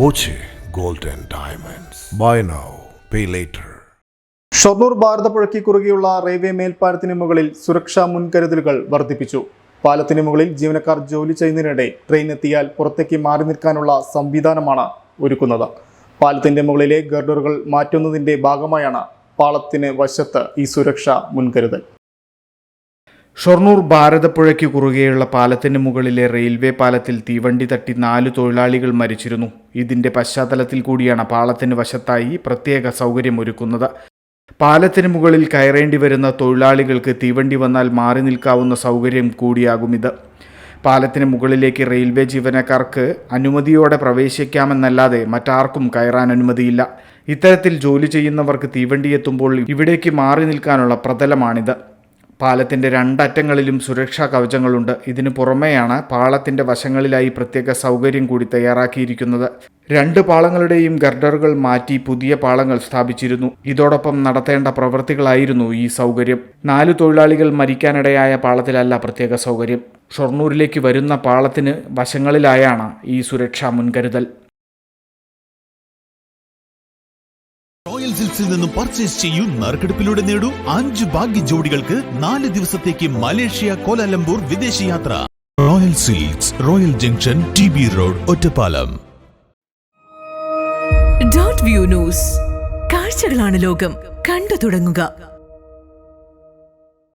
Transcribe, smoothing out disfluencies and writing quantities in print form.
Boche Gold and Diamonds. Buy now, pay later. Shoranur ഭാരതപ്പുഴയ്ക്ക് കുറുകെയുള്ള railway മേൽപ്പാലത്തിന് മുകളിൽ സുരക്ഷാ മുൻകരുതലുകൾ വർദ്ധിപ്പിച്ചു. പാലത്തിന് മുകളിൽ ജീവനക്കാർ ജോലി ചെയ്യുന്നതിനിടെ ട്രെയിൻ എത്തിയാൽ പുറത്തേക്ക് മാറി നിൽക്കാനുള്ള സംവിധാനമാണ് ഒരുക്കുന്നത്. പാലത്തിന്റെ മുകളിലെ ഗർഡറുകൾ മാറ്റുന്നതിന്റെ ഭാഗമായാണ് പാളത്തിന് വശത്ത് ഈ സുരക്ഷാ മുൻകരുതൽ. ഷൊർണൂർ ഭാരതപ്പുഴയ്ക്ക് കുറുകെയുള്ള പാലത്തിന് മുകളിലെ റെയിൽവേ പാലത്തിൽ തീവണ്ടി തട്ടി 4 തൊഴിലാളികൾ മരിച്ചിരുന്നു. ഇതിന്റെ പശ്ചാത്തലത്തിൽ കൂടിയാണ് പാളത്തിന് വശത്തായി പ്രത്യേക സൗകര്യം ഒരുക്കുന്നത്. പാലത്തിന് മുകളിൽ കയറേണ്ടി വരുന്ന തൊഴിലാളികൾക്ക് തീവണ്ടി വന്നാൽ മാറി നിൽക്കാവുന്ന സൗകര്യം കൂടിയാകും ഇത്. പാലത്തിന് മുകളിലേക്ക് റെയിൽവേ ജീവനക്കാർക്ക് അനുമതിയോടെ പ്രവേശിക്കാമെന്നല്ലാതെ മറ്റാർക്കും കയറാൻ അനുമതിയില്ല. ഇത്തരത്തിൽ ജോലി ചെയ്യുന്നവർക്ക് തീവണ്ടി എത്തുമ്പോൾ ഇവിടേക്ക് മാറി നിൽക്കാനുള്ള പ്രതലമാണിത്. പാലത്തിൻ്റെ 2 അറ്റങ്ങളിലും സുരക്ഷാ കവചങ്ങളുണ്ട്. ഇതിനു പുറമെയാണ് പാളത്തിൻ്റെ വശങ്ങളിലായി പ്രത്യേക സൗകര്യം കൂടി തയ്യാറാക്കിയിരിക്കുന്നത്. 2 പാളങ്ങളുടെയും ഗർഡറുകൾ മാറ്റി പുതിയ പാളങ്ങൾ സ്ഥാപിച്ചിരുന്നു. ഇതോടൊപ്പം നടത്തേണ്ട പ്രവൃത്തികളായിരുന്നു ഈ സൗകര്യം. 4 തൊഴിലാളികൾ മരിക്കാനിടയായ പാളത്തിലല്ല പ്രത്യേക സൗകര്യം. ഷൊർണൂരിലേക്ക് വരുന്ന പാളത്തിന് വശങ്ങളിലായാണ് ഈ സുരക്ഷാ മുൻകരുതൽ. റോയൽ സിൽക്സിൽ നിന്നും പർച്ചേസ് ചെയ്യൂ. നറുക്കെടുപ്പിലൂടെ നേടൂ 5 ഭാഗ്യ ജോഡികൾക്ക് 4 ദിവസത്തേക്ക് മലേഷ്യ, കോലാലംപൂർ വിദേശയാത്ര. Royal Silks, Royal Junction, TB road, Ottapalam. Dot view news. കാഴ്ചകളാണ് ലോകം. കണ്ടു തുടങ്ങുക.